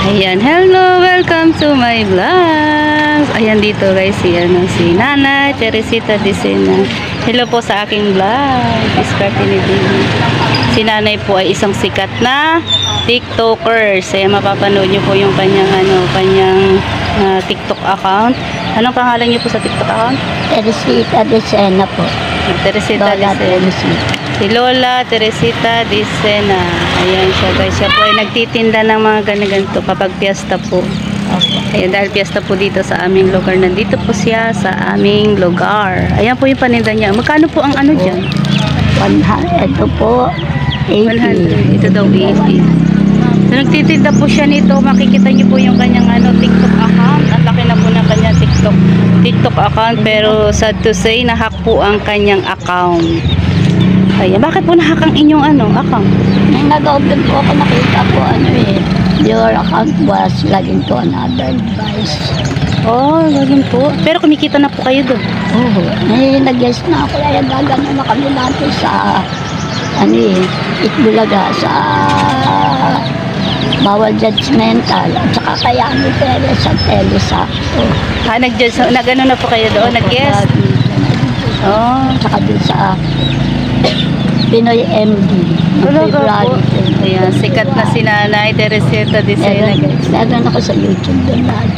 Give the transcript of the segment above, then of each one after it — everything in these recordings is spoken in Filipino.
Ayan, hello, welcome to my vlog. Ayan dito guys, si Nanay Teresita Dicena. Hello po sa aking vlog. Diskarte ni Dini. Si Nanay po ay isang sikat na TikToker. Kaya mapapanood niyo po yung kanyang TikTok account. Anong pangalan niyo po sa TikTok account? Teresita Dicena po. Teresita Dicena. Si Lola Teresita Dicena. Ayan siya guys. Siya po ay nagtitinda ng mga ganito kapag piyesta po. Ayan, dahil piyesta po dito sa aming lugar. Nandito po siya sa aming lugar. Ayan po yung paninda niya. Magkano po ang ano dyan? 100. Ito po 100. Ito daw 80. So nagtitinda po siya nito. Makikita niyo po yung kanyang TikTok account. Ang laki na po ng kanyang TikTok account. Pero sad to say, nahack po ang kanyang account. Ayan, bakit po nahack ang inyong account? Nang nag-open po ako, nakita po your account was login to another device. Oh, login po. Pero kumikita na po kayo doon. Oo. Nag-guess na ako. Kaya gagano na kami natin sa Itbulaga sa bawal judgmental at saka kaya pere sa Telesakto. Nag-ano na po kayo doon? Nag-guess? Oh. At saka dun sa Pinoy MD. Ayan, sikat na si Nanay Teresita Dicena guys. Meron ako sa YouTube doon lahat.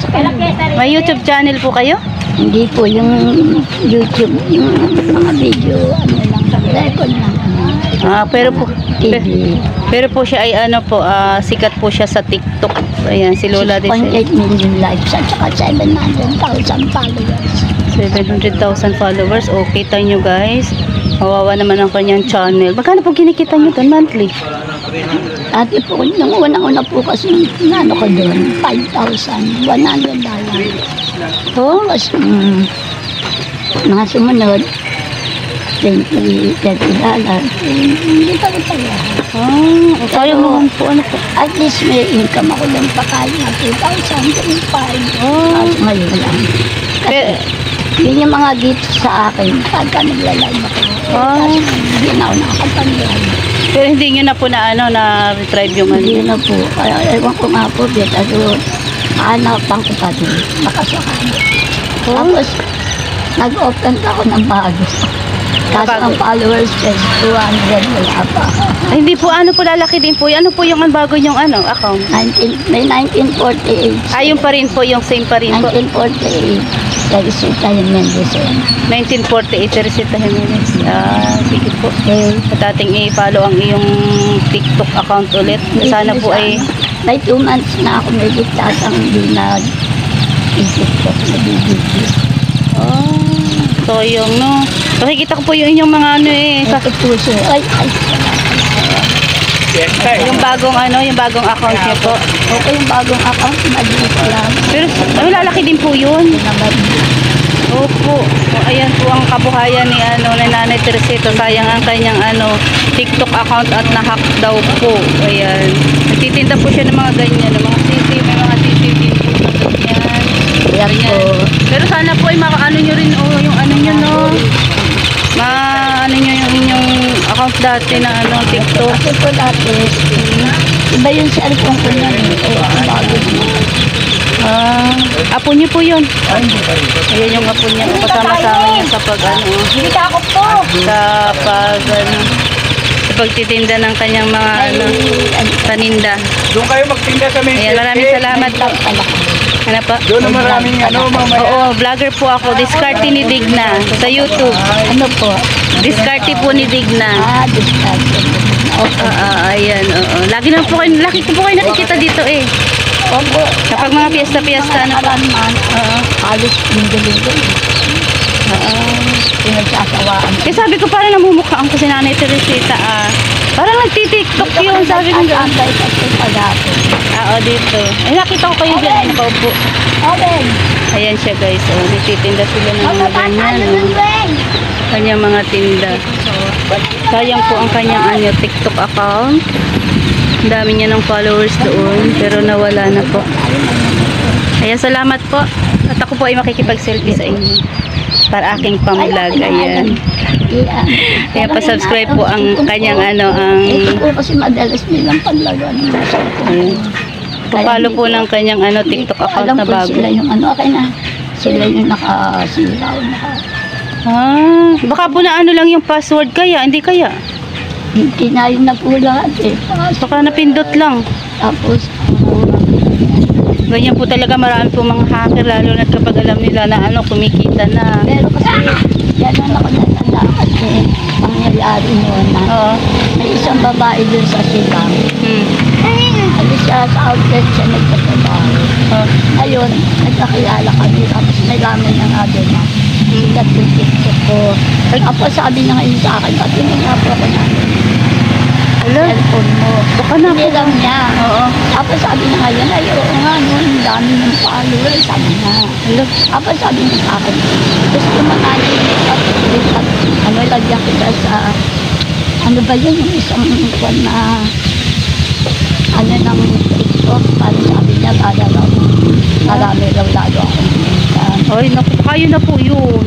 May YouTube channel po kayo? Hindi po yung YouTube, yung mga video, record lang. Pero po siya ay sikat po siya sa TikTok. Ayan, si Lola Dicena. 6.8 million likes at saka 700,000 followers. 700,000 followers. Okay, kita nyo guys. Kawawa naman ang kanyang channel. Magkano po kinikita nyo doon monthly? Ate po, nung unang-una po kasi nano ko doon, $5,100. Oh? Tapos, mga sumunod, $30. Hindi pa rin pala. Oh, kaya naman po. Ano po? At least may income ako lang pa kahit na 2,000, 2,500. Oh. Ngayon lang. Kasi, yun yung mga gifts sa akin pagka nagla-live ako. Hindi na ako nakakapag-live. Pero hindi nyo na po na-retrieve yung Hindi na po. Kaya ewan ko nga po, hanapan ko pa din. Nakasakali. Tapos, nag-open ako ng bago. Kaso ang followers is 200, wala pa. Ay, hindi po, po lalaki din po. Ano po yung bago yung account? May 1948. Yung pa rin po, yung same pa rin po. 1948. Teresita Jimenez. 1948, Teresita Jimenez. Sige po. At ating i-follow ang iyong TikTok account ulit. Sana po ay... May 2 months na ako may diktatang hindi na i-TikTok na BBQ. So yung nakikita ko po yung inyong mga Ito po siya. yung bagong account niyo po. Okay, yung bagong account, maliit lang. Pero lalaki din po yun. Opo. Ayan po ang kabuhayan ni Nanay Teresita. Sayang ang kanyang TikTok account at nahack daw po. Ayan. Nagtitinda po siya ng mga ganyan, ng mga CC, may mga CC din po sa ganyan. Ayan po. Pero sana po ay makaano nyo rin yung nyo nyo yung inyong account dati na TikTok. Kasi po dati, iba yung cellphone ko na bago apo niyo po yun. Ayan yung apo niya. Kasama-sama niya sa sa pagtitinda ng kanyang mga paninda. Doon kayo magtinda sa main. Ayan, maraming salamat po. Ano pa? Doon na maraming mamaya. Oo, vlogger po ako. Diskarte ni Digna sa YouTube. Ano po? Diskarte po ni Digna. Diskarte. Ayan, oo. Lagi ko po kayo nakikita dito Opo. Kapag mga piyesta-piyesta halos linggo-linggo. Pinagsasawaan. Sabi ko parang namumukhaan ko si Nanay Teresita. Parang nagtitiktok yun. Sabi ko antay kasi pag-apo. dito. Nakita ko kayo dyan. Nakaupo. Ayan siya guys. Nagtitinda sila ng mga ganyan. Kanyang mga tinda. Sayang po ang kanyang TikTok account. Ang dami niya ng followers doon. Pero nawala na po. Ayan, salamat po. At ako po ay makikipag-selfie sa inyo. Para aking pang-vlog. Ayan. Kaya pa-subscribe po ang kanyang Ito po kasi madalas nilang paglagan. Ayan. Nagpapalo po ng kanyang TikTok account alam na ko bago. sila yung okay na. Sila yung nakasilaw na. Baka po na lang yung password kaya, hindi kaya. Kinain na po lahat eh. Baka napindot lang. Tapos, Ganyan po talaga, marami po mga hacker, lalo na kapag alam nila na kumikita na. pero kasi, yan ang ako natanda kasi mangyayari noon na Oo. may isang babae dun sa silang. Alis siya sa outlet siya nagtatrabaho. Oh. Ngayon, nagkakilala kami. Tapos nalaman niya nga doon na sikat yung TikTok ko. Tapos sabi niya ngayon sa akin, patingin nga po ako namin. Cellphone mo. Baka na Hindi lang niya. Oo. Tapos sabi niya ngayon, ay oo nga noon, ang dami ng followers. Sabi niya. Tapos sabi niya sa akin, gusto mo nga niya, lagyan kita sa, ano ba yun, yung isang kwan na, ng TikTok, parang sabi niya, para raw, marami raw lalo akong minsan. Ay, naku, kayo na po yun.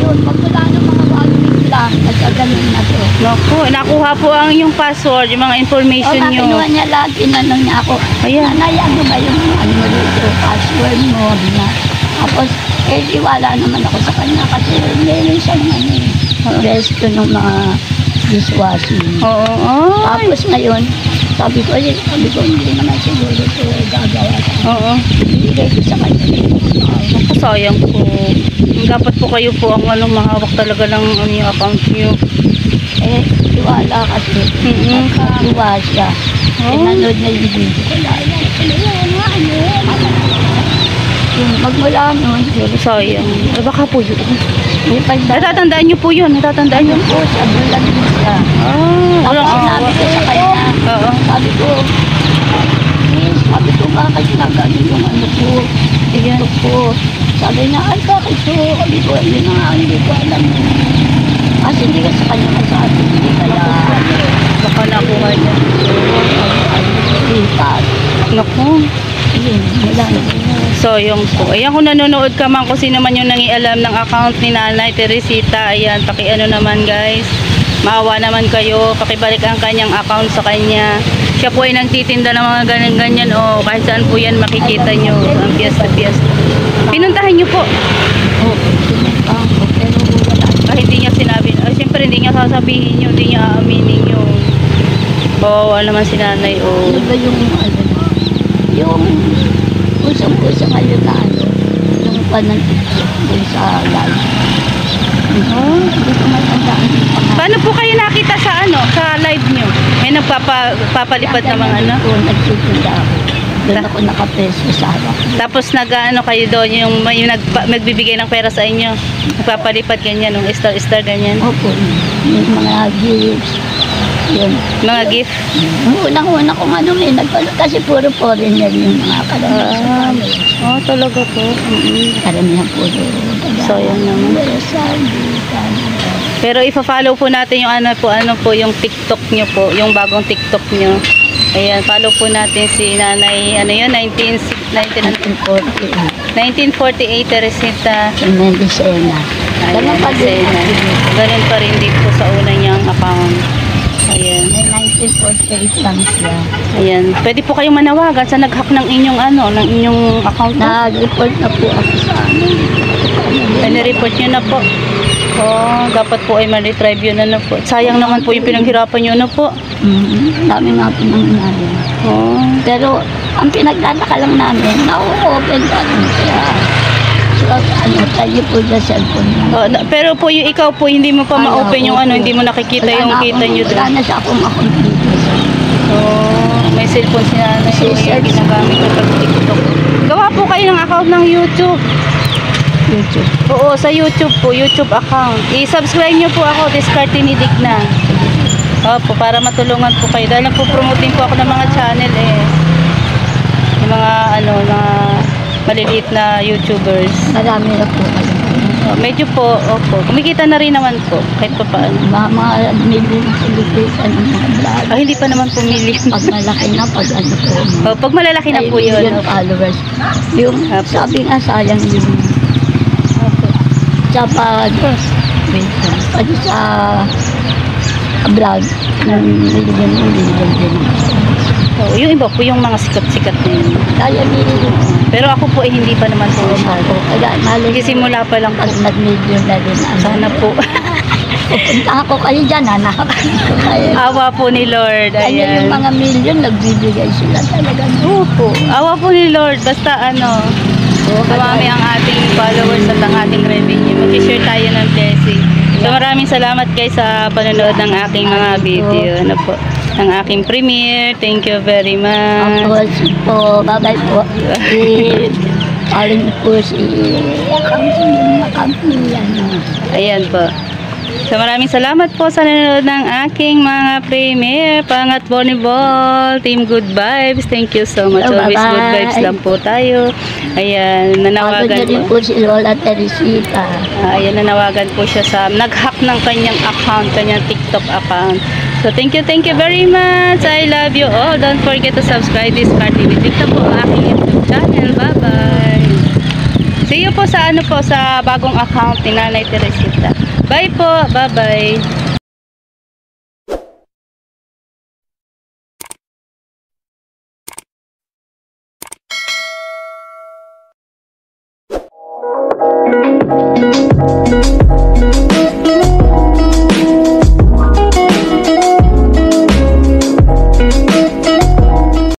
Yun, pag wala ng mga following lang, nagkaganon na to. Naku, nakuha po ang yung password, yung mga O, information nyo. kinuha niya lahat, tinanong niya ako, Ayan. nanay, ano ba yung dito, password mo, na. Tapos, wala naman ako sa kanya kasi meron siyang resto ng mga dishwashing. Oo. Ay. Tapos ngayon, sabi ko, hindi naman siguro ito gagawa sa Oo. Ibigay ko sa kanya. Naku, sayang po. Dapat po kayo po ang mahawak talaga ng yung account nyo. Tiwala kasi. Nagkatuwa siya. Nanood na yung video ko. Magmula noon, Sayang. Baka po yun. may pagdala. Natatandaan nyo po yun. Natatandaan nyo. Ayun po, sa bulan din siya. Walang Tapos awa. sinabi ko sa kanya, Oo. sabi ko, bakit nagano yung ko, ito ko. Sabi niya, ay bakit to? Sabi ko, yun na nga, hindi ko alam. Kasi hindi ka sa kanya masabi, hindi kaya, Baka nakuha niya. lipat. Naku. Yun, wala na. Sayang po. Ayan, kung nanonood ka man, kung sino man yung nangialam ng account ni Nanay Teresita, ayan, pakiano naman guys. Maawa naman kayo, pakibalik ang kanyang account sa kanya. Siya po ay nagtitinda ng mga ganyan-ganyan o kahit saan po yan makikita nyo ang piyesta-piyesta. Pinuntahan nyo po. Pinunta ko, pero wala. Kahit hindi niya sinabi, ay siyempre hindi niya sasabihin nyo, hindi niya aaminin nyo. Oo, naman si Nanay, Ano ba yung usang-usang ngayon na yung panantikso dun sa live. Hindi ko matandaan yung pangalan. Paano po kayo nakita sa sa live nyo? May nagpapalipad ng mga Nagtitinda ako. Doon ako nakapeso sa harap. Tapos kayo doon, yung may magbibigay ng pera sa inyo. Nagpapalipad ganyan, ng star ganyan. Opo, yung mga gifts. Yun. Mga gift. Unang-una kong kasi puro foreigner yung mga karamihan sa Talaga po. karamihan puro. Sayang naman. Pero ipa-follow po natin yung ano po yung TikTok nyo po, yung bagong TikTok nyo. Ayan, follow po natin si Nanay, 1948 Teresita Mendocena. Ganun pa din. Ganun pa rin din po sa una niyang account. Ayan. May 1948 lang siya. Ayan. Pwede po kayong manawagan sa nag-hack ng inyong ng inyong account. Nag-report na po ako sa Report nyo na po. Dapat po ay ma-retrieve yun po. Sayang naman po yung pinaghirapan nyo po. Dami nga po nang inalim. Pero, ang pinagtataka lang namin, na-open pa rin siya. So, tayo po sa cellphone niya. Pero po yung ikaw po, hindi mo pa ma-open yung hindi mo nakikita yung kita nyo doon. Wala na siya akong makomputer. May cellphone si Nanay yung ginagamit ko pag TikTok. Gawa po kayo ng account ng YouTube. YouTube. Oo, sa YouTube po, YouTube account. I-subscribe nyo po ako, Diskarte ni Digna. Opo, para matulungan po kayo. Dahil nagpo-promoting po ako ng mga channel yung mga mga maliliit na YouTubers. Marami na po kayo. Medyo po, opo. Kumikita na rin naman po, kahit pa paano. Mga million celebrities ng mga vlog. Hindi pa naman po million. Pag malaki na, pag po. Pag malalaki na po yun. Million followers. Yung sabi nga sayang yung sa pag sa vlog ng million din. Yung iba po, yung mga sikat-sikat na yun. Kaya ni Pero ako po, hindi pa naman po masyado. kaya mali Nagsisimula pa lang po. pag nag-medium na din. Sana po. Pupunta ako kayo dyan, anak. Awa po ni Lord. Ano yung Ayan. mga million, nagbibigay sila talaga. Opo. Awa po ni Lord. Basta dumami ang ating followers at ang ating revenue. Mag-share tayo ng blessing. So maraming salamat guys sa panonood ng aking mga video. Ano po, ng aking premiere. Thank you very much. Tapos po, babay po. Alin po si Makampi. Ayan po. So maraming salamat po sa nanonood ng aking mga premiere. Pangat Volleyball, Team Good Vibes. Thank you so much. Oh, Always good bye-bye. vibes lang po tayo. Ayan, Bago nanawagan niya din po. po si Lola Teresita. Ayan, nanawagan po siya sa nag-hack ng kanyang account, kanyang TikTok account. So thank you very much. I love you all. Don't forget to subscribe this party with Ito po ang aking YouTube channel. Bye-bye. See you po sa sa bagong account ni Nanay Teresita. Bye po. Bye-bye.